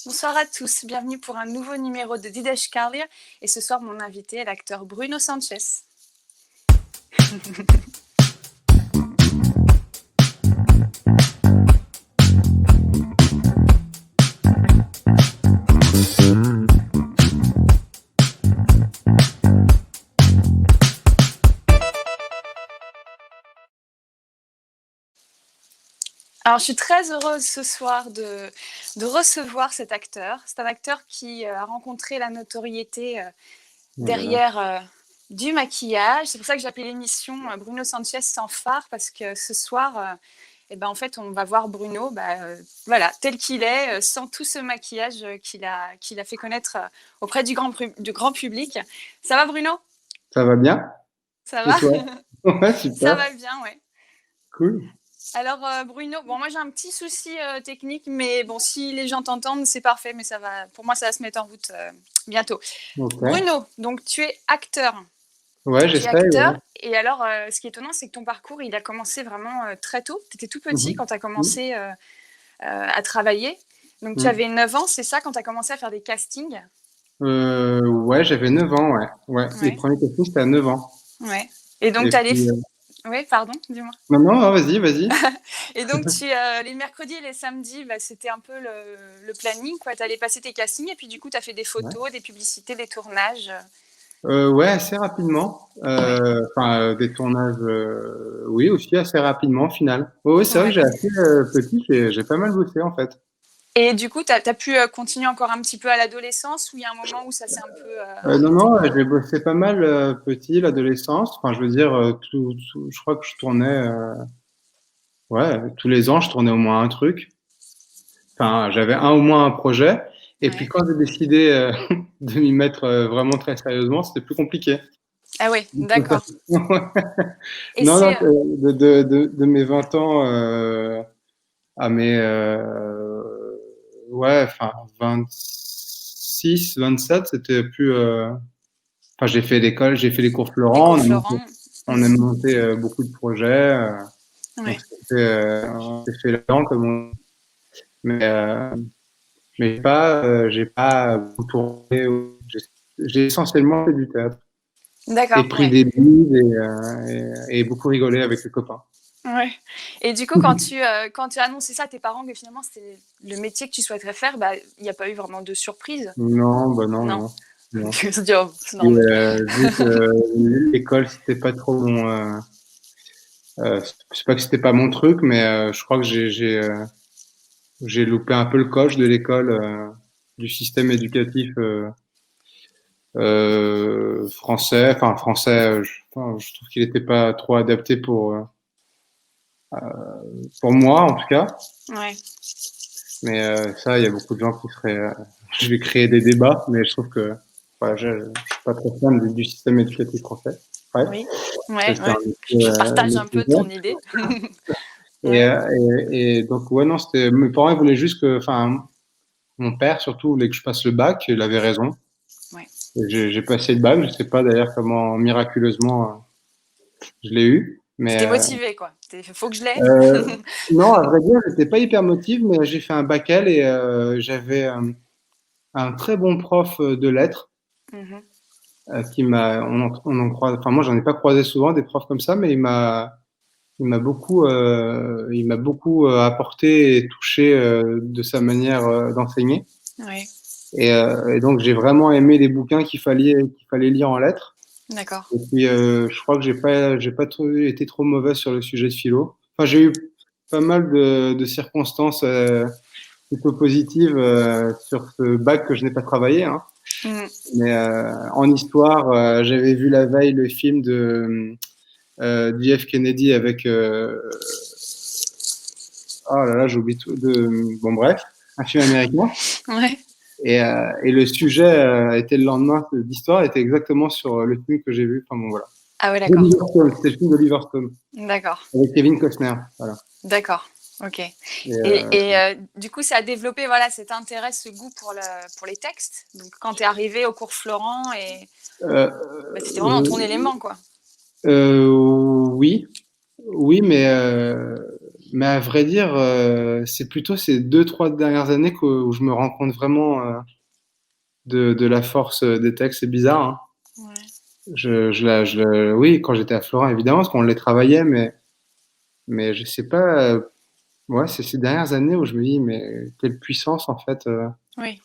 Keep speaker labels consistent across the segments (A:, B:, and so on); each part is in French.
A: Bonsoir à tous, bienvenue pour un nouveau numéro de Didashkalia et ce soir mon invité est l'acteur Bruno Sanchez. Alors, je suis très heureuse ce soir de recevoir cet acteur. C'est un acteur qui a rencontré la notoriété derrière du maquillage. C'est pour ça que j'ai appelé l'émission Bruno Sanchez sans phare, parce que ce soir, en fait, on va voir Bruno voilà, tel qu'il est, sans tout ce maquillage qu'il a fait connaître auprès du grand public. Ça va, Bruno?
B: Ça va bien?
A: Ça
B: Et
A: va?
B: toi? Ouais,
A: Ça
B: super,
A: va bien, ouais.
B: cool.
A: Alors Bruno, bon moi j'ai un petit souci technique, mais bon si les gens t'entendent c'est parfait, mais ça va, pour moi ça va se mettre en route bientôt.
B: Ok.
A: Bruno, donc tu es acteur.
B: Ouais,
A: Tu es
B: j'essaye,
A: acteur
B: ouais.
A: et alors ce qui est étonnant c'est que ton parcours il a commencé vraiment très tôt. Tu étais tout petit
B: Mhm.
A: quand tu as
B: Mhm.
A: commencé à travailler. Donc tu
B: Mhm.
A: avais 9 ans, c'est ça, quand tu as commencé à faire des castings?
B: Ouais, j'avais 9 ans, ouais. Ouais, les
A: Ouais,
B: premiers castings, c'était à 9 ans.
A: ouais. Et donc
B: Et
A: tu allais...
B: puis,
A: Oui, pardon, dis-moi.
B: non, non, vas-y, vas-y.
A: Et donc, les mercredis et les samedis, c'était un peu le planning, quoi. Tu allais passer tes castings et puis du coup, tu as fait des
B: Ouais.
A: photos, des publicités, des tournages.
B: Ouais, assez rapidement.
A: Ouais,
B: Enfin, des tournages, oui, aussi assez rapidement, au final. Ouais, c'est vrai que
A: ouais.
B: j'ai assez petit, j'ai pas mal bossé, en fait.
A: Et du coup, tu as pu continuer encore un petit peu à l'adolescence, ou il y a un moment où ça s'est un peu
B: Non,
A: arrêté?
B: non, j'ai bossé pas mal petit, l'adolescence. Enfin, je veux dire, je crois que je tournais, ouais, tous les ans, je tournais au moins un truc. Enfin, j'avais au moins un projet. Et puis
A: Ouais.
B: quand j'ai décidé de m'y mettre vraiment très sérieusement, c'était plus compliqué.
A: Ah oui, d'accord. Et
B: Non, non,
A: c'est...
B: de mes 20 ans à mes ouais, enfin 26, 27, c'était plus. Enfin, j'ai fait l'école, j'ai fait les cours
A: L'écho
B: Florent.
A: Florent.
B: On a
A: Mhm.
B: monté beaucoup de projets. Donc
A: Ouais.
B: on s'est fait là-dedans comme on. Mais j'ai pas beaucoup tourné. J'ai essentiellement fait du théâtre et
A: D'accord,
B: pris
A: ouais.
B: des bides et beaucoup rigolé avec les copains.
A: Ouais. Et du coup, quand tu as annoncé ça à tes parents que finalement c'était le métier que tu souhaiterais faire, il n'y a pas eu vraiment de surprise?
B: Non, bah non,
A: Non.
B: non, non.
A: Tu te dis, oh, c'est
B: Et,
A: normal.
B: vu que l'école c'était pas trop mon, c'est pas que c'était pas mon truc, mais je crois que j'ai loupé un peu le coche de l'école, du système éducatif français. Enfin français, enfin, je trouve qu'il était pas trop adapté pour moi en tout cas.
A: Ouais.
B: Mais ça, il y a beaucoup de gens qui seraient. Je vais créer des débats, mais je trouve que voilà, je suis pas trop fan du système éducatif français. Bref,
A: Oui.
B: ça,
A: Ouais,
B: c'est un
A: ouais. Je partage un peu
B: autre
A: ton idée.
B: Et,
A: Ouais.
B: et donc, ouais, non, c'était. Mes parents, ils voulaient juste que. Enfin, mon père, surtout, voulait que je passe le bac, et il avait raison.
A: Ouais.
B: Et j'ai passé le bac, je sais pas d'ailleurs comment miraculeusement je l'ai eu. Mais
A: T'étais motivé, quoi. Faut que je l'aie.
B: euh, non, à vrai dire, j'étais pas hyper motivé, mais j'ai fait un bac L et j'avais un très bon prof de lettres
A: Mhm.
B: qui m'a, on en croise, enfin moi j'en ai pas croisé souvent des profs comme ça, mais il m'a beaucoup apporté et touché de sa manière d'enseigner.
A: Ouais.
B: Et donc j'ai vraiment aimé les bouquins qu'il fallait lire en lettres.
A: D'accord.
B: Et puis je crois que j'ai pas été trop mauvais sur le sujet de philo. Enfin j'ai eu pas mal de circonstances plutôt positives sur ce bac que je n'ai pas travaillé, hein.
A: Mhm.
B: Mais en histoire, j'avais vu la veille le film de JF Kennedy avec oh là là, j'oublie tout bon bref, un film américain.
A: Ouais.
B: Et le sujet était le lendemain d'histoire était exactement sur le film que j'ai vu. Enfin bon voilà.
A: Ah ouais, d'accord.
B: Oliver Stone, c'était le film d'Oliver Stone
A: D'accord.
B: avec Kevin Costner. Voilà.
A: D'accord. Ok.
B: Et,
A: Et du coup, ça a développé voilà, cet intérêt, ce goût pour les textes. Donc, quand tu es arrivé au cours Florent,
B: euh,
A: c'était vraiment ton élément, quoi.
B: oui, oui, Mais à vrai dire, c'est plutôt ces 2, 3 dernières années où je me rends compte vraiment de la force des textes. C'est bizarre, hein.
A: Ouais.
B: Oui, quand j'étais à Florent, évidemment, parce qu'on les travaillait, mais je sais pas. Ouais, c'est ces dernières années où je me dis, mais quelle puissance en fait.
A: Oui.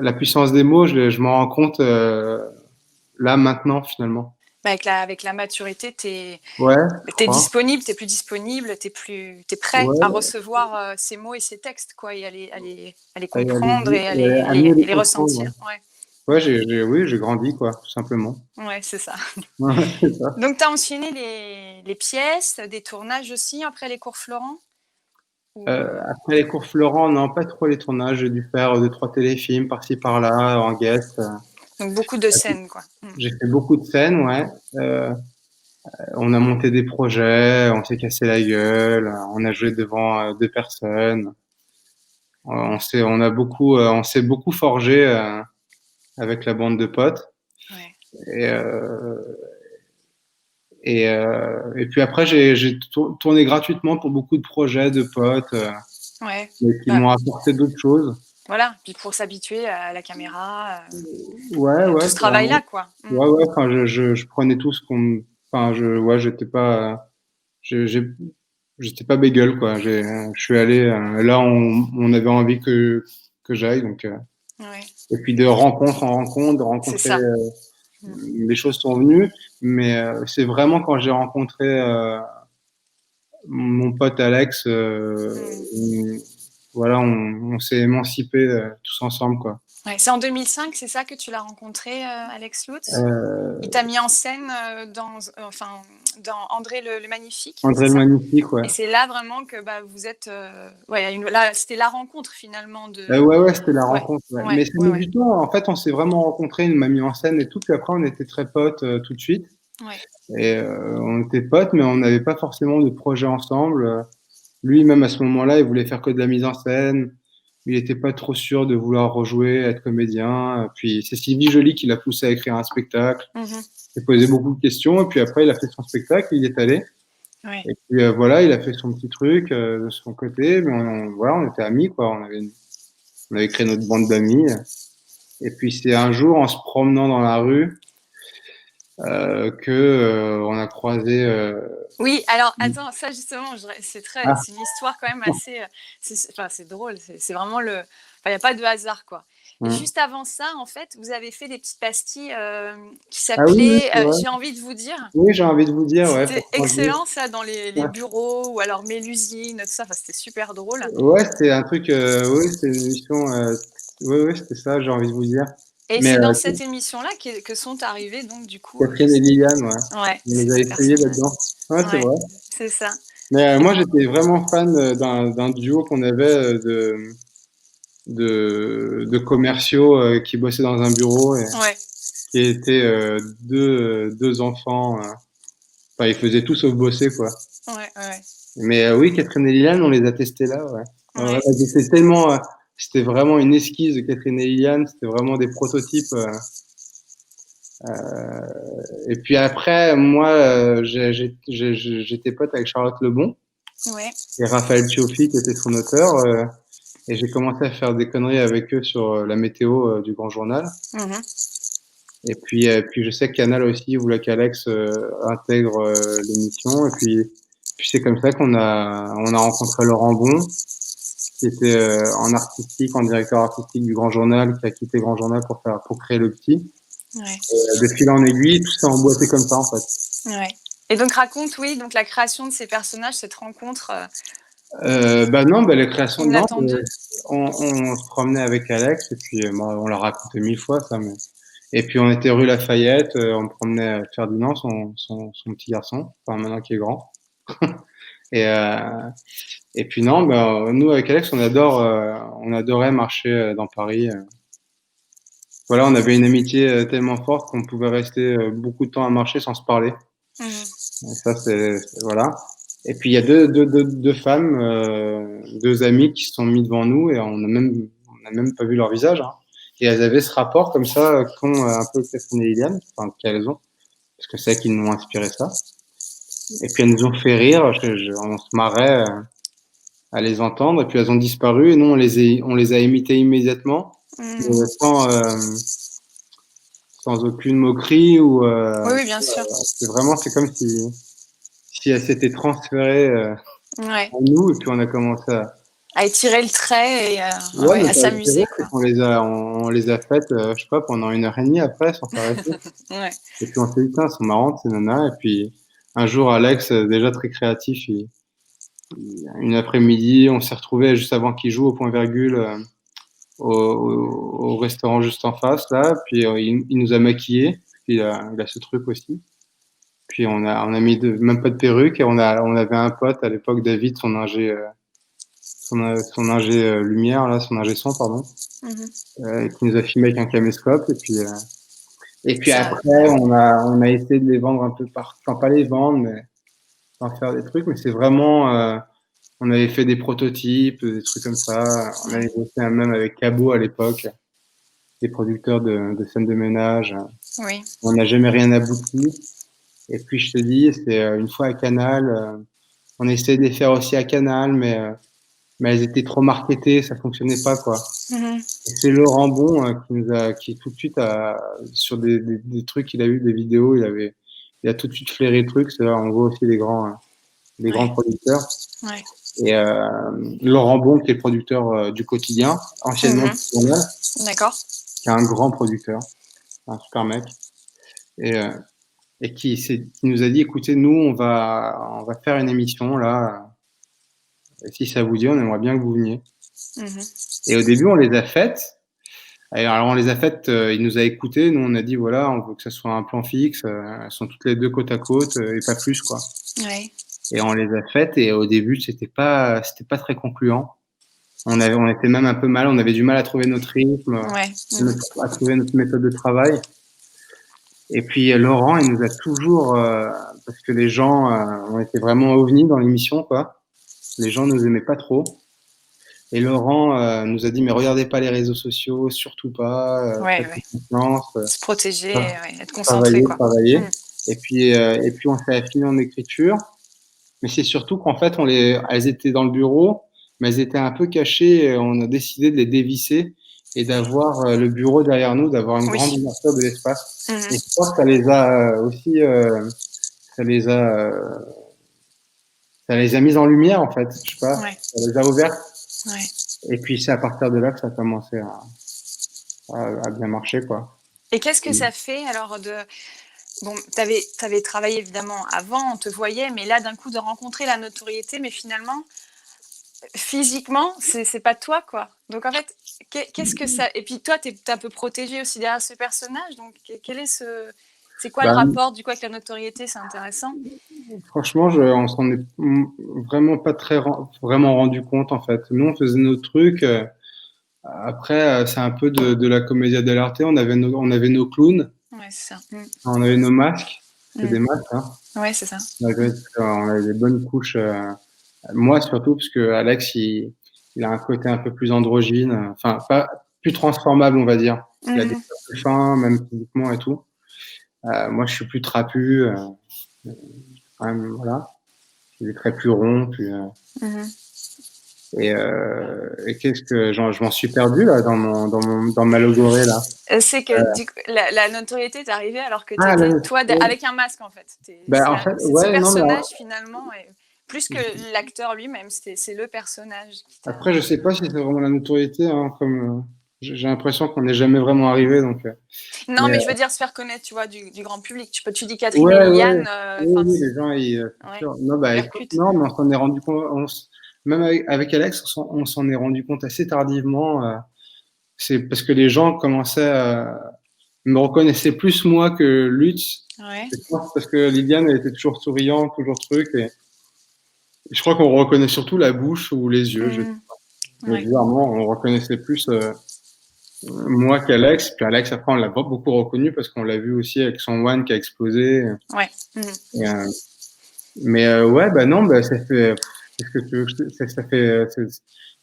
B: La puissance des mots, je m'en rends compte là maintenant finalement.
A: Bah, avec la maturité, tu es
B: Ouais, je crois.
A: disponible, tu es plus disponible, tu es prêt à
B: Ouais,
A: recevoir ces mots et ces textes, quoi, et à les comprendre
B: allez-y,
A: et
B: à mieux les
A: et les
B: comprendre.
A: ressentir.
B: Ouais,
A: Ouais,
B: ouais oui, j'ai grandi quoi, tout simplement.
A: ouais, c'est ça.
B: Ouais, c'est ça.
A: Donc, tu as enchaîné les pièces, des tournages aussi après les cours Florent ou,
B: Après les cours Florent, non, pas trop les tournages. J'ai dû faire 2, 3 téléfilms par-ci par-là en guest.
A: donc beaucoup de scènes, quoi.
B: J'ai fait beaucoup de scènes, ouais. Euh, on a monté des projets, on s'est cassé la gueule, on a joué devant 2 personnes. On s'est beaucoup forgé avec la bande de potes.
A: Ouais,
B: Et, et puis après, j'ai tourné gratuitement pour beaucoup de projets de potes
A: ouais.
B: mais qui
A: Bah,
B: m'ont apporté d'autres choses.
A: voilà, puis pour s'habituer à la caméra
B: Ouais,
A: et à
B: ouais,
A: tout ce
B: carrément.
A: travail-là, quoi.
B: Ouais, ouais, enfin, je prenais tout ce enfin, ouais, je- j'ai- j'étais pas bégueule, quoi. Je suis allé, là, on avait envie que j'aille, donc,
A: Ouais,
B: et puis de rencontre en rencontre, de
A: c'est
B: rencontrer,
A: ça.
B: les choses sont venues, mais c'est vraiment quand j'ai rencontré mon pote Alex,
A: Mm.
B: voilà, on s'est émancipés tous ensemble, quoi.
A: Ouais, c'est en 2005, c'est ça que tu l'as rencontré, Alex Lutz? Il
B: Euh,
A: t'a mis en scène, enfin, dans André le Magnifique, c'est
B: André le
A: ça?
B: Magnifique, ouais.
A: Et c'est là vraiment que, bah, vous êtes, ouais, là, c'était la rencontre finalement
B: Ouais, ouais, c'était la
A: ouais,
B: rencontre, ouais.
A: ouais,
B: Mais ça
A: ouais,
B: met
A: ouais,
B: du temps. En fait, on s'est vraiment rencontrés, il m'a mis en scène et tout, puis après, on était très potes tout de suite.
A: ouais.
B: Et on était potes, mais on n'avait pas forcément de projet ensemble. Lui, même à ce moment-là, il voulait faire que de la mise en scène. Il n'était pas trop sûr de vouloir rejouer, être comédien. Puis c'est Sylvie Joly qui l'a poussé à écrire un spectacle.
A: Mmh.
B: Il posé beaucoup de questions. Et puis après, il a fait son spectacle, il y est allé.
A: Ouais.
B: Et puis voilà, il a fait son petit truc de son côté. Mais voilà, on était amis, quoi. On avait créé notre bande d'amis. Et puis c'est un jour, en se promenant dans la rue, que on a croisé.
A: Oui, alors attends, ça justement,
B: Ah,
A: c'est une histoire quand même assez, enfin, c'est drôle, c'est vraiment enfin, il y a pas de hasard, quoi. Et
B: hum.
A: juste avant ça, en fait, vous avez fait des petites pastilles, qui
B: Ah oui, oui,
A: s'appelaient,
B: c'est vrai.
A: «J'ai envie de vous dire».
B: Oui, j'ai envie de vous dire, ouais,
A: C'était
B: pour changer.
A: excellent ça dans les
B: Ouais,
A: bureaux ou alors Mélusine, tout ça, enfin, c'était super drôle.
B: ouais, c'était un truc. Oui, c'était une émission. Oui, oui, c'était ça. J'ai envie de vous dire.
A: Et
B: Mais
A: c'est dans cette émission-là que sont arrivés donc du coup,
B: Catherine et Liliane, ouais,
A: ouais,
B: on les a
A: ces
B: essayés
A: personnages.
B: là-dedans. Ouais, c'est
A: Ouais,
B: vrai.
A: c'est ça.
B: Mais
A: Et
B: moi, j'étais vraiment fan d'un duo qu'on avait de commerciaux qui bossaient dans un bureau et
A: ouais,
B: qui étaient deux enfants. Enfin, ils faisaient tout sauf bosser, quoi.
A: ouais, ouais,
B: Mais oui, Catherine et Liliane, on les a testés là, ouais. Ouais, ouais,
A: ouais.
B: c'était vraiment une esquisse de Catherine et Liliane, c'était vraiment des prototypes. Et puis après, moi, j'étais pote avec Charlotte Lebon
A: Ouais.
B: et Raphaël Cioffi qui était son auteur, et j'ai commencé à faire des conneries avec eux sur la météo du Grand Journal.
A: Mmh.
B: Puis je sais que Canal aussi voulait qu'Alex intègre l'émission, et puis c'est comme ça on a rencontré Laurent Bon qui était en artistique, en directeur artistique du Grand Journal, qui a quitté Grand Journal pour créer Le Petit.
A: Ouais,
B: De fil en aiguille, tout s'est emboîté comme ça, en fait.
A: ouais. Et donc raconte, oui, donc la création de ces personnages, cette rencontre,
B: Bah non, bah la création, non,
A: inattendue.
B: on se promenait avec Alex, et puis moi, on l'a raconté 1000 fois, ça, mais... Et puis on était rue Lafayette, on promenait Ferdinand, son petit garçon, enfin maintenant qui est grand. Et, et puis non, bah, nous avec Alex, on adorait marcher dans Paris. Voilà, on avait une amitié tellement forte qu'on pouvait rester beaucoup de temps à marcher sans se parler.
A: Mmh.
B: Et ça, voilà. Et puis il y a deux femmes, deux amies qui se sont mis devant nous et on a même pas vu leur visage, hein. Et elles avaient ce rapport comme ça qu'ont un peu Catherine et Liliane, enfin qu'elles ont, parce que c'est elles qui nous ont inspiré ça. Et puis elles nous ont fait rire, on se marrait. à les entendre, et puis elles ont disparu, et nous, on les a imitées immédiatement,
A: Mhm.
B: mais sans aucune moquerie, ou,
A: Oui, oui, bien sûr.
B: c'est comme si elles s'étaient transférées
A: Ouais.
B: en nous, et puis on a commencé à.
A: À étirer le trait et
B: Ouais,
A: ouais,
B: mais
A: à
B: c'est vrai,
A: s'amuser,
B: c'est
A: quoi.
B: on les a faites, je sais pas, pendant 1 heure et demie après, sans s'arrêter.
A: Ouais.
B: Et puis on s'est dit, tiens, elles sont marrantes, ces nanas. Et puis un jour, Alex, déjà très créatif, une après-midi, on s'est retrouvés juste avant qu'il joue au point virgule au restaurant juste en face, là. Puis il nous a maquillés, puis il a ce truc aussi. Puis on a mis même pas de perruque, et on avait un pote à l'époque, David, son ingé lumière, là, son ingé son, pardon,
A: Mhm.
B: qui nous a filmé avec un caméscope. Et puis
A: Ça,
B: après,
A: ouais.
B: on a essayé de les vendre un peu enfin pas les vendre, mais en faire des trucs. Mais c'est vraiment, on avait fait des prototypes, des trucs comme ça. On avait
A: Ouais.
B: bossé même avec Cabo à l'époque, des producteurs de scènes de ménage.
A: Oui.
B: On n'a jamais rien abouti. Et puis je te dis, c'est une fois à Canal, on a essayé de les faire aussi à Canal, mais elles étaient trop marketées, ça fonctionnait pas, quoi.
A: Mhm.
B: Et c'est Laurent Bon qui tout de suite sur des trucs qu'il a eu, des vidéos, il a tout de suite flairé le truc. C'est là, on voit aussi des grands
A: Ouais.
B: producteurs.
A: Ouais.
B: Et Laurent Bon, qui est le producteur du Quotidien, anciennement
A: Mhm.
B: du Journal,
A: D'accord.
B: qui est un grand producteur, un super mec, et, euh, et qui nous a dit, écoutez, nous, on va faire une émission là. Et si ça vous dit, on aimerait bien que vous veniez.
A: Mhm.
B: Et au début, on les a faites. Alors on les a faites, il nous a écoutés, nous on a dit voilà, on veut que ça soit un plan fixe, elles sont toutes les deux côte à côte et pas plus quoi.
A: Ouais.
B: Et on les a faites et au début c'était pas très concluant. On était même un peu mal, on avait du mal à trouver notre rythme,
A: Ouais. Mhm.
B: à trouver notre méthode de travail. Et puis Laurent, il nous a toujours, parce que les gens, on était vraiment ovnis dans l'émission quoi. Les gens nous aimaient pas trop. Et Laurent nous a dit mais regardez pas les réseaux sociaux, surtout pas,
A: Ouais,
B: faites
A: ouais.
B: confiance.
A: Se protéger, ouais. Être concentré,
B: Travailler,
A: quoi.
B: travailler.
A: Mhm.
B: Et puis on s'est affiné en écriture. Mais c'est surtout qu'en fait, elles étaient dans le bureau, mais elles étaient un peu cachées. On a décidé de les dévisser et d'avoir le bureau derrière nous, d'avoir une
A: Oui.
B: grande ouverture de l'espace. Et
A: Mhm.
B: je pense que ça les a aussi, ça les a, ça les a mises en lumière en fait. Je sais pas,
A: Ouais.
B: ça les a ouvertes.
A: Ouais.
B: Et puis c'est à partir de là que ça a commencé à bien marcher quoi.
A: Et qu'est-ce que ça fait alors de bon, t'avais travaillé évidemment avant, on te voyait, mais là d'un coup de rencontrer la notoriété, mais finalement, physiquement, c'est pas toi, quoi. Donc en fait, qu'est-ce que ça et puis toi, tu es un peu protégé aussi derrière ce personnage, donc quel est ce c'est quoi le
B: Bah,
A: rapport du coup avec la notoriété? C'est intéressant.
B: franchement, on s'en est vraiment pas vraiment rendu compte en fait. Nous, on faisait nos trucs. Après, c'est un peu de la commedia dell'arte. On avait nos clowns,
A: Ouais, c'est ça. Mmh.
B: on avait nos masques. C'est
A: Mmh.
B: des masques, hein.
A: Ouais, c'est ça.
B: Malgré tout, on avait des bonnes couches. Moi, surtout, parce que Alex, il a un côté un peu plus androgyne. Enfin, pas plus transformable, on va dire. Il a des
A: Mmh.
B: traits plus fins, même physiquement et tout. Moi, je suis plus trapu. Quand même, voilà. J'ai des traits plus ronds,
A: Mmh.
B: et qu'est-ce que je m'en suis perdu là dans ma logorée là.
A: C'est que du coup, la notoriété est arrivée alors que tu
B: Ah
A: étais
B: là,
A: toi de avec un masque en fait.
B: bah en fait
A: C'est ce
B: ouais non mais
A: personnage finalement et plus que l'acteur lui-même, c'est le personnage qui t'a
B: après je sais pas si c'est vraiment la notoriété hein, comme j'ai l'impression qu'on n'est jamais vraiment arrivé donc
A: non,
B: mais
A: mais je veux dire se faire connaître, tu vois, du grand public. Tu dis Catherine et
B: ouais ouais
A: Liliane,
B: oui,
A: enfin,
B: oui, les gens c'est
A: ouais,
B: sûr non bah écoute
A: percute.
B: non mais on s'en est rendu compte même avec Alex on s'en est rendu compte assez tardivement c'est parce que les gens commençaient à me reconnaissaient plus moi que Lutz.
A: Ouais.
B: Je pense parce que Liliane elle était toujours souriante toujours truc et je crois qu'on reconnaît surtout la bouche ou les yeux.
A: Mmh.
B: Mais
A: Ouais.
B: bizarrement, on reconnaissait plus moi qu'Alex. Puis Alex, après, on l'a pas beaucoup reconnu parce qu'on l'a vu aussi avec son One qui a explosé.
A: Ouais. Mmh.
B: Et, mais ouais, bah non, bah, ça fait. Qu'est-ce que tu veux que ça fait.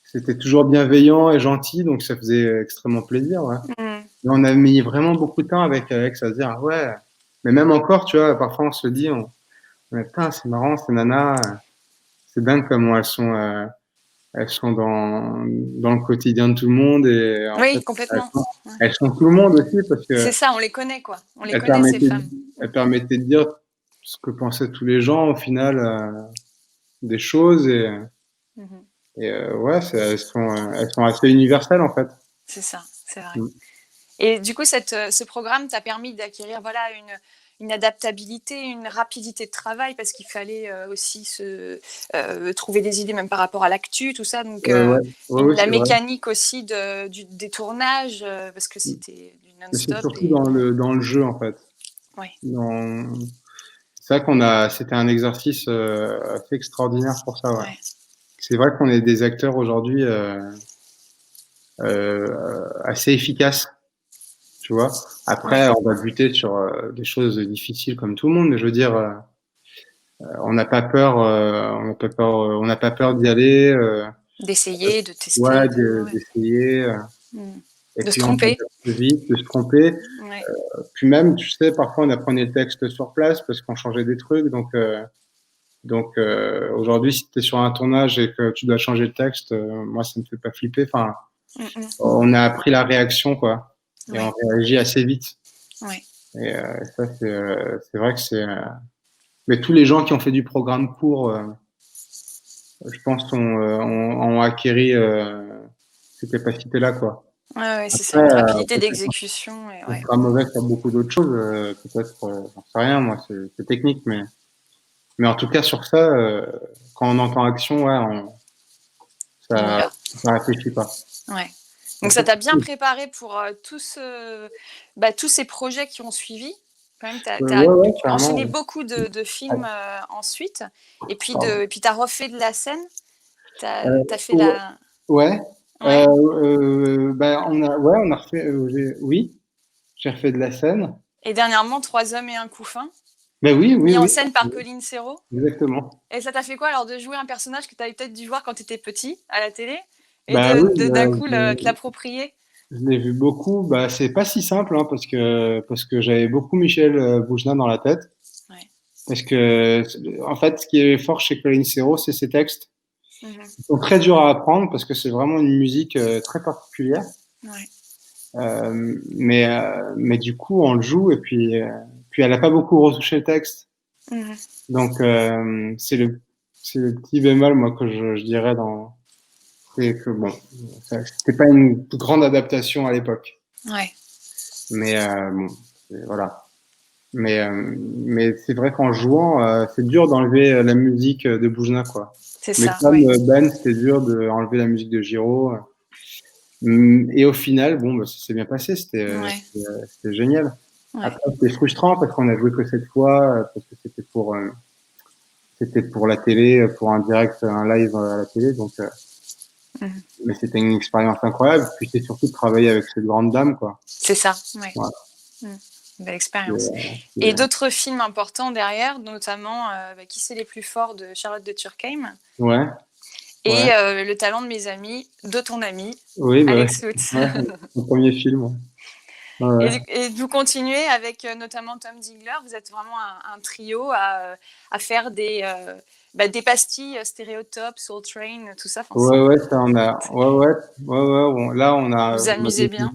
B: C'était toujours bienveillant et gentil, donc ça faisait extrêmement plaisir. Ouais.
A: Mmh.
B: Et on a mis vraiment beaucoup de temps avec Alex à se dire, ah ouais. Mais même encore, tu vois, parfois on se dit, putain, c'est marrant, ces nanas, c'est dingue comment elles sont. elles sont dans le quotidien de tout le monde et en
A: Oui,
B: fait,
A: complètement. Ouais.
B: elles sont tout le monde aussi parce
A: C'est
B: que
A: ça, on les connaît, quoi. On les
B: elles
A: connaît, ces
B: permettaient,
A: femmes.
B: elles permettaient de dire ce que pensaient tous les gens au final des choses
A: Mhm.
B: ouais, elles sont assez universelles en fait.
A: C'est ça, c'est vrai.
B: Mm.
A: Et du coup, ce programme t'a permis d'acquérir voilà, une adaptabilité, une rapidité de travail, parce qu'il fallait aussi trouver des idées, même par rapport à l'actu, tout ça. Donc,
B: Ouais, ouais, ouais,
A: la
B: c'est vrai.
A: mécanique aussi des tournages, parce que
B: Mm.
A: c'était du
B: Mais c'est
A: non-stop.
B: surtout
A: Et...
B: dans le jeu en fait.
A: Ouais.
B: Dans... C'est vrai c'était un exercice assez extraordinaire pour ça. Ouais.
A: Ouais.
B: C'est vrai qu'on est des acteurs aujourd'hui assez efficaces, tu vois. Après,
A: Ouais.
B: on va buter sur des choses difficiles comme tout le monde, mais je veux dire, on n'a pas peur, on n'a pas peur d'y aller,
A: D'essayer, de tester,
B: ouais,
A: ouais.
B: d'essayer,
A: Mm.
B: et
A: De se
B: puis on
A: tromper.
B: s'adapte vite, de se tromper.
A: Ouais.
B: Puis même, tu sais, parfois on apprenait le texte sur place parce qu'on changeait des trucs, donc aujourd'hui, si tu es sur un tournage et que tu dois changer le texte, moi ça me fait pas flipper. Enfin,
A: Mm, mm.
B: on a appris la réaction, quoi, et on
A: Ouais.
B: réagit assez vite.
A: Ouais.
B: Et ça, c'est vrai que c'est. Mais tous les gens qui ont fait du programme court, je pense, ont acquéri ces capacités-là, quoi.
A: Ouais, ouais, c'est ça,
B: Après,
A: une rapidité
B: peut-être
A: d'exécution. Et
B: qu'on
A: ouais.
B: sera mauvais sur beaucoup d'autres choses, peut-être, j'en sais rien, moi, c'est technique, mais en tout cas sur ça, quand on entend action, ouais,
A: On y
B: ça,
A: va.
B: ça réfléchit pas.
A: Ouais.
B: En
A: Donc ça
B: fait,
A: t'a bien préparé pour tous ces projets qui ont suivi. Quand même, tu as
B: ouais, ouais,
A: enchaîné
B: clairement.
A: beaucoup de films ensuite.
B: Pardon.
A: Et puis tu as refait de la scène. Tu
B: Euh,
A: as fait
B: ouais,
A: la...
B: ouais.
A: Ouais.
B: Ben, on a refait, oui, j'ai refait de la scène.
A: Et dernièrement, Trois hommes et un couffin,
B: Ben oui, oui,
A: mis en
B: oui,
A: scène par Colline Serrault.
B: exactement.
A: Et ça t'a fait quoi alors de jouer un personnage que tu avais peut-être dû voir quand tu étais petit à la télé et
B: Bah oui,
A: d'un coup te l'approprier?
B: je l'ai vu beaucoup. Bah, c'est pas si simple, hein, parce que j'avais beaucoup Michel Boujna dans la tête.
A: Ouais.
B: Parce que, en fait, ce qui est fort chez Colin Serrault, c'est ses textes.
A: Mhm.
B: Ils sont très durs à apprendre parce que c'est vraiment une musique très particulière.
A: Ouais.
B: Mais du coup, on le joue et puis elle a pas beaucoup retouché le texte.
A: Mhm.
B: Donc, c'est le petit bémol, moi, que je dirais c'est que bon, c'était pas une grande adaptation à l'époque.
A: Ouais.
B: Mais bon, voilà. Mais c'est vrai qu'en jouant, c'est dur d'enlever la musique de Boujna, quoi.
A: C'est
B: Mais
A: ça,
B: comme
A: ouais.
B: Ben, c'était dur d'enlever la musique de Giro. Et au final, bon, bah, ça s'est bien passé.
A: Ouais.
B: C'était génial.
A: Ouais.
B: Après, c'était frustrant parce qu'on a joué que cette fois, parce que c'était pour la télé, pour un direct, un live à la télé. Donc,
A: Mhm.
B: mais c'était une expérience incroyable. Puis c'est surtout de travailler avec cette grande dame, quoi.
A: C'est ça, ouais.
B: Voilà.
A: Mmh. Une belle
B: Et,
A: expérience. Et
B: c'est-
A: d'autres films importants derrière, notamment Qui c'est les plus forts de Charlotte de Turckheim
B: ouais, ouais.
A: et Le talent de mes amis, de ton ami,
B: Oui, bah,
A: Alex Lutz.
B: ouais, mon premier film. Ouais. Ouais,
A: Et vous continuez avec notamment Tom Ziegler. Vous êtes vraiment un trio à faire des pastilles, Stéréotope, Soul Train, tout ça. Enfin,
B: ouais, ouais, ça on a. Ouais, ouais, ouais, ouais. Là,
A: vous
B: on a
A: amusez bien.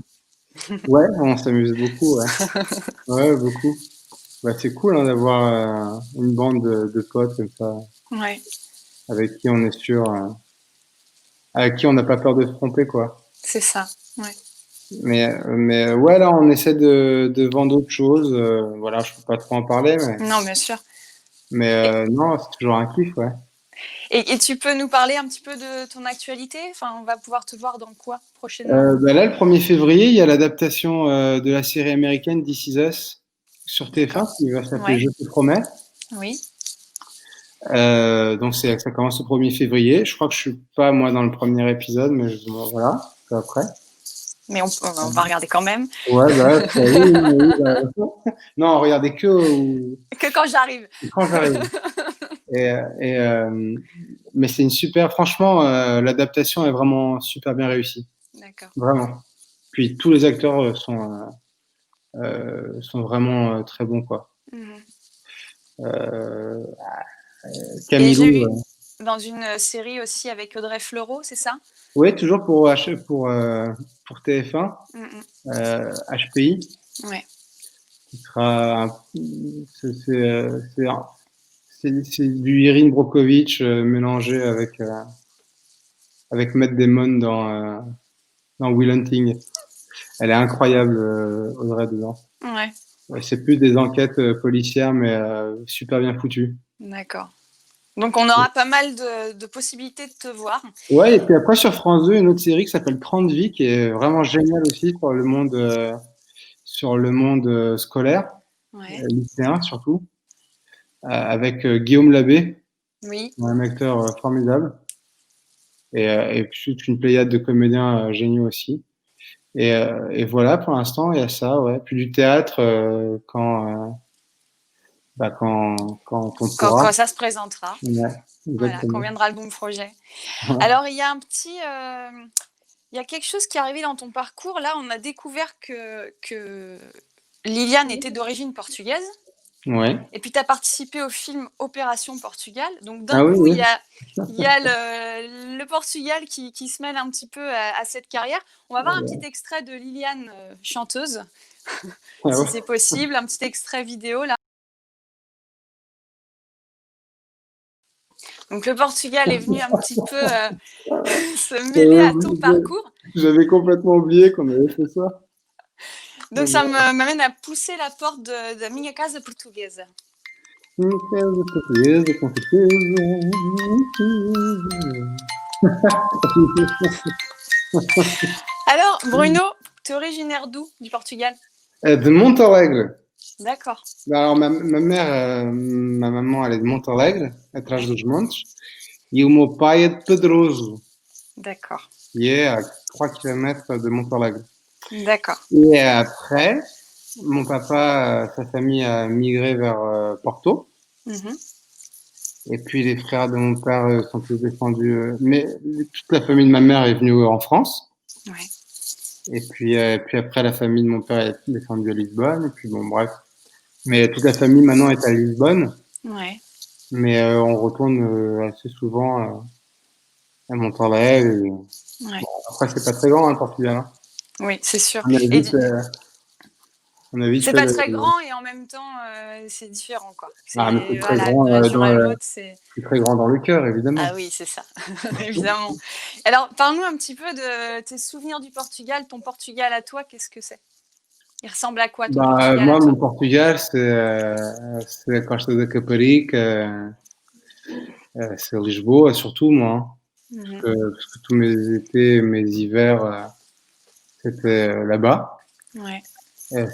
B: ouais, on s'amuse beaucoup. Ouais, ouais, beaucoup. Bah, c'est cool hein, d'avoir une bande de potes comme ça,
A: Ouais,
B: avec qui on est sûr, avec qui on n'a pas peur de se tromper, quoi.
A: c'est ça. Ouais.
B: Mais ouais, là, on essaie de vendre autre chose. Voilà, je peux pas trop en parler,
A: Non, bien sûr.
B: mais
A: Et,
B: non, c'est toujours un kiff, ouais.
A: et tu peux nous parler un petit peu de ton actualité? Enfin, on va pouvoir te voir dans quoi prochainement?
B: Bah là, le 1er février, il y a l'adaptation de la série américaine This Is Us sur TF1
A: D'accord.
B: qui va s'appeler
A: Ouais.
B: Je te promets.
A: Oui.
B: Donc ça commence le 1er février. Je crois que je suis pas moi dans le premier épisode, mais bon, voilà, c'est après.
A: Mais on va regarder quand même.
B: Ouais, bah, oui, oui, bah, non, regardez
A: Que quand j'arrive.
B: quand j'arrive. Et, et, mais c'est une super, franchement, l'adaptation est vraiment super bien réussie,
A: D'accord.
B: vraiment. Puis tous les acteurs sont vraiment très bons, quoi.
A: Mhm.
B: Euh,
A: Et j'ai
B: Camilou,
A: vu. dans une série aussi avec Audrey Fleurot, c'est ça?
B: Oui, toujours pour TF1,
A: Mm,
B: HPI,
A: ouais.
B: qui sera c'est du Erin Brockovich mélangé avec Matt Damon dans Will Hunting. Elle est incroyable, Audrey, dedans.
A: Ouais,
B: Ouais, c'est plus des enquêtes policières, mais super bien foutues.
A: d'accord. Donc on aura pas mal de possibilités de te voir.
B: Ouais, et puis après sur France 2, une autre série qui s'appelle 30 vies, qui est vraiment géniale aussi sur le monde scolaire,
A: Ouais,
B: lycéen surtout, avec Guillaume Labbé,
A: oui,
B: un acteur formidable, et puis toute une pléiade de comédiens géniaux aussi. Et voilà, pour l'instant, il y a ça, ouais. Puis du théâtre quand on
A: quand
B: pourra.
A: ça se présentera.
B: Ouais,
A: Voilà, quand
B: exactement.
A: viendra le bon projet. Alors, il y a il y a quelque chose qui est arrivé dans ton parcours. Là, on a découvert que Liliane était d'origine portugaise.
B: Ouais.
A: Et puis, tu as participé au film Opération Portugal. Donc, d'un
B: Ah oui,
A: coup,
B: oui.
A: il y a le Portugal qui se mêle un petit peu à cette carrière. On va voir un petit extrait de Liliane chanteuse,
B: Ah
A: si
B: ouais.
A: c'est possible, un petit extrait vidéo là. Donc, le Portugal est venu un petit peu se mêler
B: J'avais
A: à ton
B: oublié
A: parcours.
B: j'avais complètement oublié qu'on avait fait ça.
A: Donc, ça m'amène à pousser la porte de Minha Casa Portuguesa.
B: Portuguesa, portuguesa, com certeza.
A: Alors, Bruno, tu es originaire d'où du Portugal?
B: De Montalegre.
A: D'accord.
B: Alors, ma maman, elle est de Montalegre, atrás
A: Ouais.
B: dos montes, e o meu pai é de Pedroso,
A: D'accord.
B: qui est à 3 kilomètres de Montalegre.
A: D'accord.
B: Et après, mon papa, sa famille a migré vers Porto.
A: Mhm.
B: Et puis les frères de mon père sont tous descendus. Mais toute la famille de ma mère est venue en France.
A: Ouais.
B: Et puis après, la famille de mon père est descendue à Lisbonne. Et puis bon, bref. Mais toute la famille maintenant est à Lisbonne.
A: Ouais.
B: Mais on retourne assez souvent à Monterrey.
A: Ouais.
B: Après, c'est pas très grand, hein, le Portugal. Hein.
A: Oui, c'est sûr.
B: On a
A: Et
B: vite, on a vite
A: c'est
B: fait
A: pas
B: le.
A: très grand et en même temps, c'est différent, quoi.
B: Ah, mais
A: C'est voilà, d'une région à l'autre, c'est.
B: c'est très grand dans le cœur, évidemment.
A: Ah oui, c'est ça, évidemment. Alors, parle-nous un petit peu de tes souvenirs du Portugal. Ton Portugal à toi, qu'est-ce que c'est? Il ressemble à quoi ton
B: Bah,
A: Portugal à
B: moi, mon
A: toi?
B: Portugal, c'est a Costa da Caparica, c'est Lisboa, surtout, moi. Hein.
A: Mhm.
B: Parce que tous mes étés, mes hivers, c'était là-bas.
A: Ouais.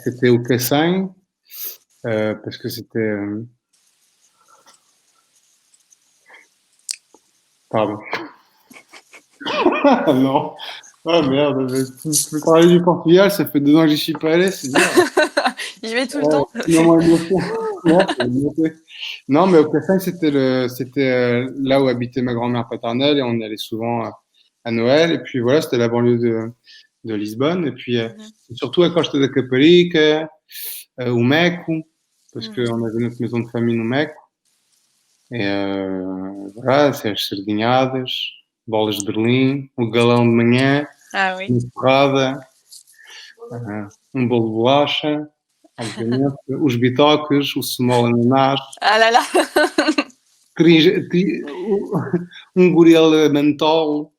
B: C'était au Cassin, parce que c'était... pardon. Ah non. Ah merde, tu peux parler du Portugal, ça fait 2 ans que j'y suis pas allé, c'est dur.
A: J'y vais tout le temps.
B: Non, moi, émotion. Ouais, c'est émotion. Non, mais au Cassin, c'était là où habitait ma grand-mère paternelle et on y allait souvent à Noël. Et puis voilà, c'était la banlieue de Lisbonne. Et puis
A: Mhm.
B: surtout à Costa da Caparica, au Meco, parce
A: Mhm.
B: qu'on avait notre maison de famille no Meco. Et voilà, c'est as sardinhadas, bolas de Berlim, o galão de manhã,
A: Ah oui.
B: uma torrada, bolo de bolacha, obviamente, os bitoques, o small ananás,
A: Ah là là.
B: goril mentol.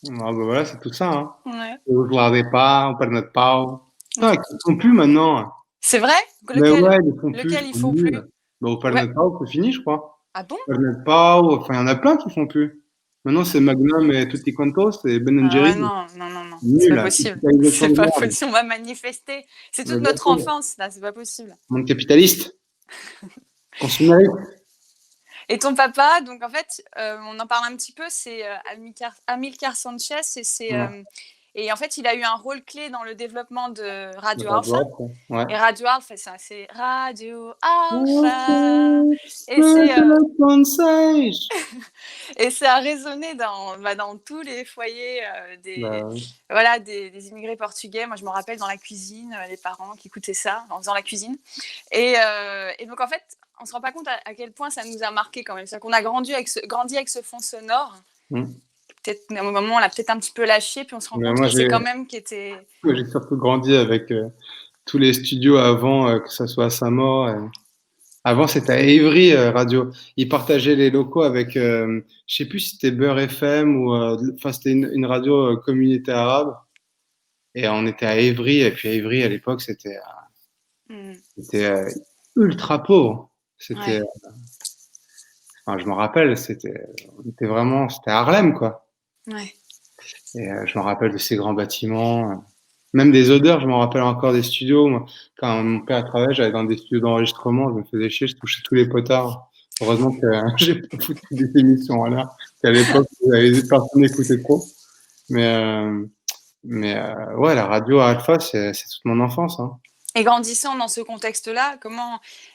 B: Ah, bah voilà, c'est tout ça. Hein.
A: Ouais.
B: O gelado de pau, perna de pau. Putain,
A: Ouais.
B: ils ne font plus maintenant. Hein.
A: C'est vrai?
B: Mais
A: Lequel?
B: ouais, ils ne font plus,
A: Lequel
B: ils
A: ils
B: sont
A: font plus?
B: nuls. Bah, au perna
A: Ouais.
B: de pau, c'est fini, je crois.
A: Ah bon?
B: Perna de pau, enfin, il y en a plein qui font plus. Maintenant, c'est Magnum et Tutti Quantos et Ben
A: Ah ouais,
B: Jerry.
A: non, non, non, non, c'est
B: Nul,
A: pas
B: là.
A: possible.
B: Capitalisation
A: C'est
B: de
A: pas
B: merde.
A: possible, on va manifester. C'est toute notre
B: Exactement.
A: enfance, là, c'est pas possible.
B: Monde capitaliste, consumériste.
A: Et ton papa, donc en fait, on en parle un petit peu, c'est Amilcar Sanchez,
B: Ouais.
A: et en fait, il a eu un rôle clé dans le développement de
B: Le
A: Radio
B: Red
A: Alpha.
B: Dwarf, ouais.
A: Et Radio Alpha, c'est Radio Alpha.
B: Ouais.
A: Et c'est
B: Telefone 6.
A: Et ça a résonné dans tous les foyers
B: Bah, oui.
A: des immigrés portugais. Moi, je me rappelle dans la cuisine, les parents qui écoutaient ça en faisant la cuisine. Et donc, en fait, on ne se rend pas compte à quel point ça nous a marqué quand même. C'est-à-dire qu'on a grandi avec ce fond sonore.
B: Mm.
A: Peut-être, à un moment, on l'a peut-être un petit peu lâché, puis on se rend
B: Mais
A: compte
B: moi,
A: que c'est quand même qui était.
B: j'ai surtout grandi avec tous les studios avant, que ce soit à Saint-Maur. Avant, c'était à Évry, radio. Ils partageaient les locaux avec, je sais plus si c'était Beurre FM ou, enfin, c'était une radio communauté arabe. Et on était à Évry. Et puis à Évry, à l'époque,
A: Hmm.
B: c'était ultra pauvre. C'était,
A: Ouais,
B: enfin, je me rappelle, c'était Harlem, quoi.
A: ouais.
B: Et je me rappelle de ces grands bâtiments. Même des odeurs, je me rappelle encore des studios. Moi, quand mon père travaillait, j'allais dans des studios d'enregistrement, je me faisais chier, je touchais tous les potards. Heureusement que j'ai pas foutu des émissions là, qu'à l'époque, personne n'écoutait trop. Mais, ouais, la radio à Alpha, c'est toute mon enfance. Hein.
A: Et grandissant dans ce contexte-là,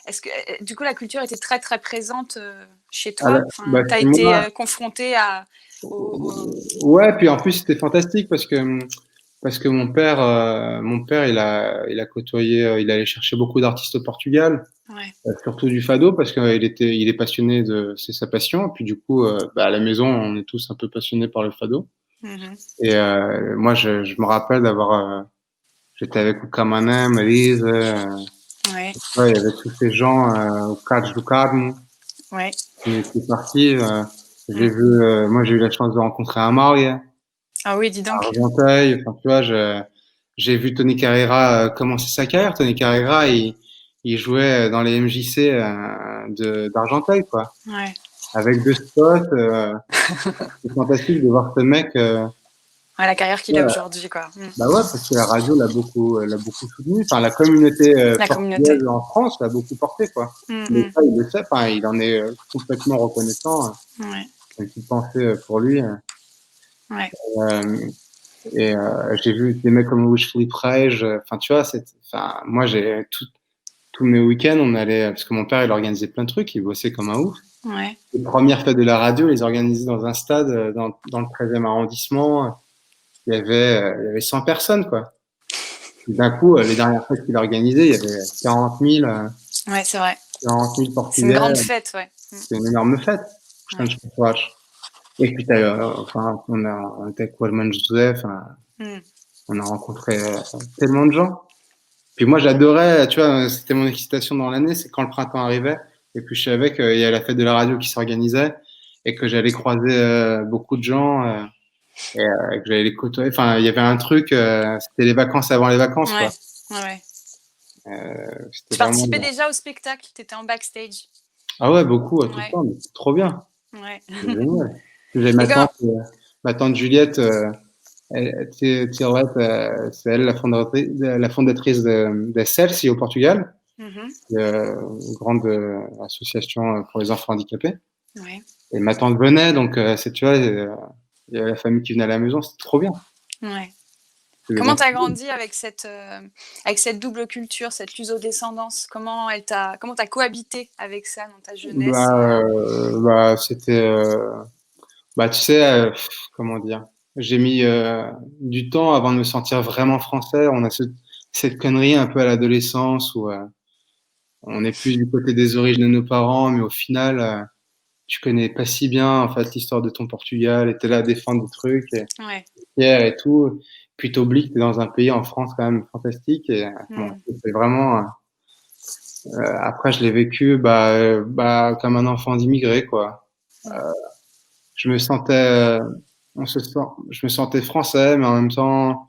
A: est-ce que, du coup, la culture était très, très présente chez toi? Enfin,
B: Bah,
A: tu as
B: chez
A: été
B: moi,
A: confronté
B: ouais, puis en plus, c'était fantastique parce que mon père, il a côtoyé, il allait chercher beaucoup d'artistes au Portugal.
A: Ouais.
B: Surtout du fado parce qu'il est passionné c'est sa passion. Et puis du coup, bah, à la maison, on est tous un peu passionnés par le fado.
A: Mhm.
B: Et moi, je me rappelle j'étais avec Ukamanem, Elise,
A: Ouais.
B: ouais, il y avait tous ces gens, au Catch du Carmo,
A: Ouais.
B: qui étaient partis.
A: Mm.
B: Moi, j'ai eu la chance de rencontrer Amaury, à
A: Ah oui, dis donc.
B: Argenteuil. Enfin, tu vois, j'ai vu Tony Carreira commencer sa carrière. Tony Carreira, il jouait dans les MJC d'Argenteuil, quoi.
A: Ouais.
B: Avec deux spots. C'est fantastique de voir ce mec.
A: Ouais, la carrière qu'il a
B: Ouais,
A: aujourd'hui, quoi. Mm.
B: bah ouais, parce que la radio l'a beaucoup soutenu. Enfin, la communauté
A: La communauté.
B: portugaise en France l'a beaucoup porté, quoi. Mais
A: Mm,
B: ça, il le sait. Enfin, il en est complètement reconnaissant.
A: mm. Ouais.
B: Une petite pensée pour lui.
A: Ouais.
B: Euh, et j'ai vu des mecs comme Louis Philippe Reich. Enfin, tu vois, enfin, moi, tous mes week-ends, on allait, parce que mon père, il organisait plein de trucs, il bossait comme un ouf.
A: Ouais.
B: Les premières fêtes de la radio, les organisait dans un stade dans le 13e arrondissement. Il y avait 100 personnes, quoi. Et d'un coup, les dernières fêtes qu'il organisait, il y avait
A: Ouais, c'est vrai.
B: 40 000
A: C'est une
B: Portugais.
A: grande fête, ouais.
B: C'était une énorme fête.
A: Ouais.
B: Et puis, enfin, on était avec Wallman Joseph,
A: Mm.
B: on a rencontré tellement de gens. Puis moi, j'adorais, tu vois, c'était mon excitation dans l'année, c'est quand le printemps arrivait, et puis je savais qu'il y a la fête de la radio qui s'organisait, et que j'allais croiser beaucoup de gens, et que j'allais les côtoyer. Enfin, il y avait un truc, c'était les vacances avant les vacances,
A: Ouais.
B: quoi.
A: Ouais.
B: C'était
A: Tu
B: vraiment
A: participais
B: bien.
A: déjà au spectacle, tu étais en backstage.
B: Ah ouais, beaucoup, tout le
A: Ouais.
B: temps, mais c'est trop bien,
A: Ouais.
B: c'est génial. J'ai
A: Et quand.
B: ma tante Juliette, Tirouette, c'est elle la fondatrice de Celsi au Portugal,
A: Mhm.
B: une grande association pour les enfants handicapés.
A: Ouais.
B: Et ma tante venait, donc tu vois, il y avait la famille qui venait à la maison, c'était trop bien.
A: Ouais.
B: C'est des
A: Comment
B: gens.
A: tu as grandi avec cette double culture, cette luso-descendance? Comment t'as cohabité avec ça dans ta jeunesse
B: C'était, bah, tu sais, comment dire, j'ai mis du temps avant de me sentir vraiment français. On a cette connerie un peu à l'adolescence où on est plus du côté des origines de nos parents, mais au final, tu connais pas si bien en fait l'histoire de ton Portugal, et t'es là à défendre des trucs, et
A: Ouais.
B: fier et tout. Puis t'oublies que t'es dans un pays en France quand même fantastique. Et bon,
A: Mm.
B: c'est vraiment. Après, je l'ai vécu comme un enfant d'immigré, quoi.
A: Mm.
B: Je me sentais, je me sentais français, mais en même temps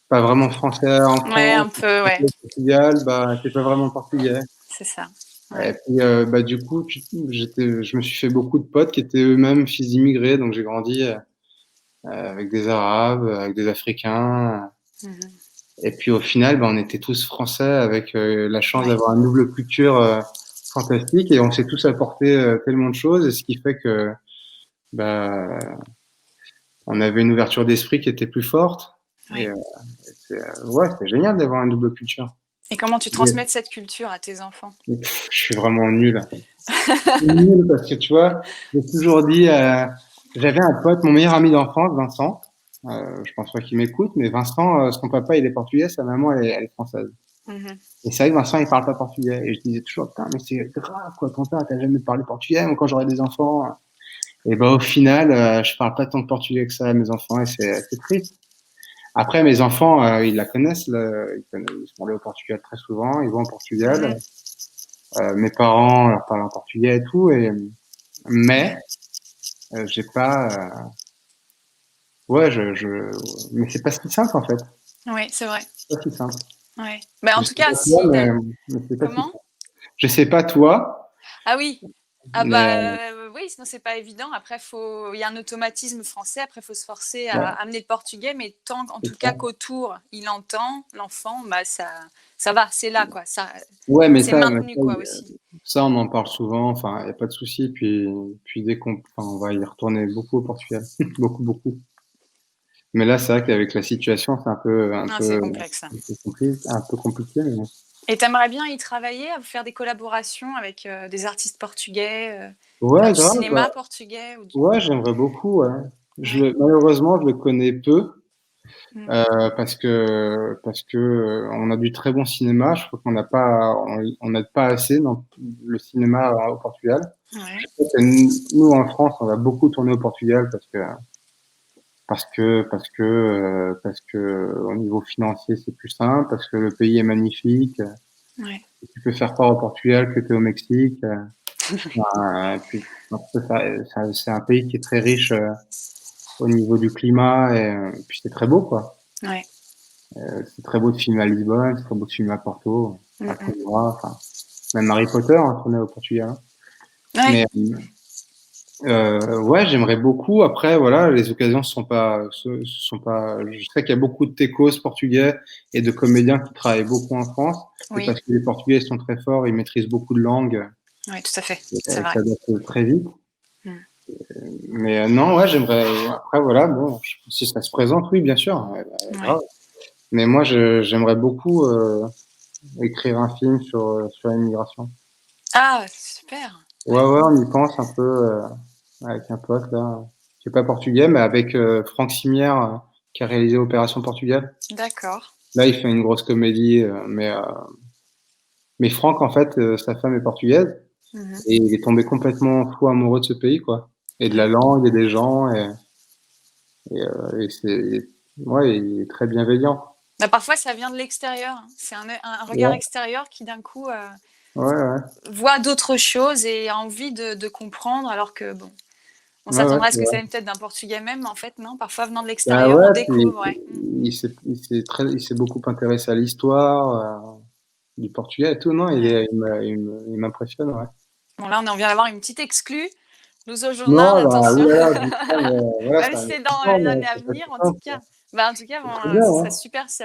B: pas vraiment français en
A: Ouais,
B: France.
A: un peu, ouais.
B: Au Portugal, bah t'es pas vraiment portugais.
A: C'est ça.
B: Et
A: Ouais.
B: puis bah du coup, je me suis fait beaucoup de potes qui étaient eux-mêmes fils d'immigrés, donc j'ai grandi avec des Arabes, avec des Africains.
A: Mhm.
B: Et puis au final, bah, on était tous français avec la chance
A: Ouais.
B: d'avoir une double culture fantastique, et on s'est tous apporté tellement de choses, et ce qui fait que bah, on avait une ouverture d'esprit qui était plus forte. Et
A: Ouais.
B: ouais, c'est génial d'avoir une double culture.
A: Et comment tu
B: Mais,
A: transmets cette culture à tes enfants?
B: je suis vraiment nul. C'est nul parce que tu vois, j'ai toujours dit, j'avais un pote, mon meilleur ami d'enfance, Vincent. Je pense pas qu'il m'écoute, mais Vincent, son papa il est portugais, sa maman elle est française.
A: Mhm.
B: Et c'est vrai que Vincent il parle pas portugais. Et je disais toujours, putain, mais c'est grave quoi, ton père t'a jamais parlé portugais, moi quand j'aurai des enfants. Et ben au final, je parle pas tant de portugais que ça à mes enfants et c'est triste. Après mes enfants, ils la connaissent, ils sont allés au Portugal très souvent, ils vont au Portugal.
A: Mhm.
B: Mes parents leur parlent en portugais et tout, mais j'ai pas. Ouais, mais c'est pas si simple en fait.
A: Oui, c'est vrai.
B: C'est pas si simple.
A: Ouais. Bah,
B: Je
A: en tout
B: sais
A: cas,
B: pas toi,
A: si
B: mais c'est pas si
A: comment?
B: simple. Je sais pas toi,
A: Ah oui. Ah
B: mais
A: bah oui, sinon c'est pas évident. Après, il y a un automatisme français. Après, il faut se forcer à
B: ouais,
A: amener le portugais, mais tant, en
B: c'est
A: tout
B: ça.
A: cas, qu'autour, il entend l'enfant, bah ça va, c'est là quoi. Ça,
B: Ouais,
A: c'est maintenu quoi aussi.
B: ça, on en parle souvent. Enfin, y a pas de souci. Puis dès enfin, on va y retourner beaucoup au Portugal, beaucoup, beaucoup. Mais là, c'est vrai qu'avec la situation, c'est
A: Ah, c'est complexe, hein.
B: un peu compliqué. Mais bon.
A: Et t'aimerais bien y travailler, à faire des collaborations avec des artistes portugais, faire
B: Ouais,
A: du
B: grave.
A: cinéma portugais ou
B: Ouais, j'aimerais beaucoup. Ouais.
A: Ouais.
B: Malheureusement, je le connais peu.
A: Mm.
B: Parce que on a du très bon cinéma. Je trouve on n'aide pas assez dans le cinéma au Portugal.
A: Ouais.
B: Je sais que nous en France, on va beaucoup tourner au Portugal parce que au niveau financier c'est plus simple, parce que le pays est magnifique.
A: Ouais.
B: Tu peux faire part au Portugal que tu es au Mexique. Puis, parce que c'est un pays qui est très riche au niveau du climat et puis c'est très beau quoi.
A: Ouais.
B: C'est très beau de filmer à Lisbonne, c'est très beau de filmer à Porto,
A: Mm,
B: à
A: mm.
B: Coimbra, enfin, même Harry Potter a tourné au Portugal. Hein.
A: Ouais.
B: Mais ouais, j'aimerais beaucoup. Après, voilà, les occasions sont pas. Je sais qu'il y a beaucoup de techos portugais et de comédiens qui travaillent beaucoup en France, et
A: Oui.
B: parce que les Portugais sont très forts, ils maîtrisent beaucoup de langues,
A: Oui, tout à fait. C'est
B: et
A: vrai.
B: s'adaptent très vite.
A: Mm.
B: Mais non, ouais, j'aimerais. Après, voilà, bon, si ça se présente, oui, bien sûr,
A: Ouais.
B: grave. Mais moi, j'aimerais beaucoup écrire un film sur l'immigration.
A: Ah, super.
B: Ouais,
A: Ouais.
B: ouais, on y pense un peu avec un pote là, qui est pas portugais, mais avec Franck Simière qui a réalisé Opération Portugal.
A: D'accord.
B: Là, il fait une grosse comédie, mais Franck, en fait, sa femme est portugaise
A: Mhm.
B: et il est tombé complètement fou amoureux de ce pays, quoi, et de la
A: Ouais.
B: langue et des gens et c'est ouais, il est très bienveillant.
A: Bah, parfois, ça vient de l'extérieur, hein. C'est un regard
B: Ouais,
A: extérieur qui, d'un coup,
B: ouais, ouais,
A: voit d'autres choses et a envie de comprendre, alors que, bon, on
B: ouais, ouais,
A: s'attendrait à ce
B: c'est
A: que ça
B: vrai.
A: vienne peut-être d'un portugais même, mais en fait, non. Parfois, venant de
B: Bah
A: l'extérieur, on
B: ouais, puis
A: découvre, ouais. Mm.
B: il s'est beaucoup intéressé à l'histoire du Portugal et tout. Non,
A: Ouais.
B: il m'impressionne, ouais.
A: Bon, là, on vient d'avoir une petite exclue. Nous au journal,
B: Non, bah,
A: attention.
B: oulala, je dis pas, mais voilà,
A: Même
B: c'est
A: si
B: un
A: c'est dans
B: investissement,
A: les
B: mais
A: années à
B: c'est pas
A: venir,
B: si
A: en tout
B: simple,
A: cas.
B: quoi.
A: Bah, en tout cas,
B: C'est
A: bon,
B: très bien,
A: ce serait
B: hein.
A: super si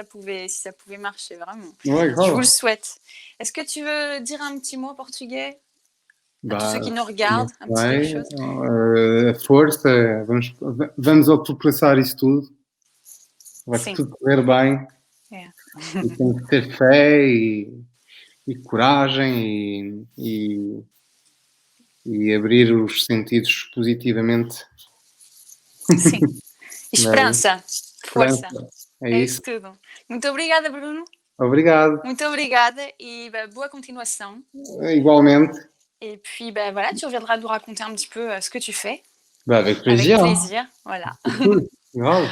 A: ça pouvait marcher, vraiment.
B: Ouais,
A: Je vous le
B: grave.
A: souhaite. Est-ce que tu veux dire un petit mot portugais à tous ceux
B: Bah,
A: qui nous regardent? Un petit quelque
B: vai,
A: chose?
B: força, vamos ultrapassar isso tudo, vai
A: Sim.
B: tudo correr bem,
A: É.
B: e tem que ter fé e coragem e abrir os sentidos positivamente.
A: Sim.
B: Né?
A: Esperança. Força.
B: Esperança. É
A: É
B: isso.
A: isso tudo. Muito obrigada, Bruno.
B: Obrigado.
A: Muito obrigada e bah, boa continuação.
B: Igualmente.
A: Et puis, bah, voilà, tu reviendras nous raconter un petit peu ce que tu fais.
B: Bah, avec
A: Avec
B: plaisir, hein.
A: plaisir. Voilà.
B: C'est cool. Grave.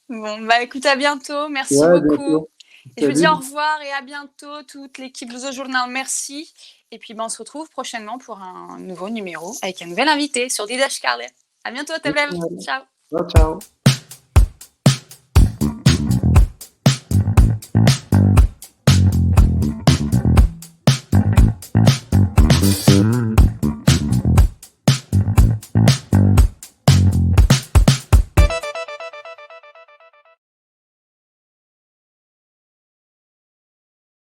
A: Bon, bah écoute, à bientôt. Merci
B: Ouais, à
A: beaucoup.
B: bientôt.
A: Et je vous dis au
B: Salut.
A: revoir et à bientôt, toute l'équipe Luso Journal. Merci. Et puis, bah, on se retrouve prochainement pour un nouveau numéro avec un nouvel invité sur Dida Scarlett. À bientôt, Tebem. Ciao.
B: Ciao, ciao.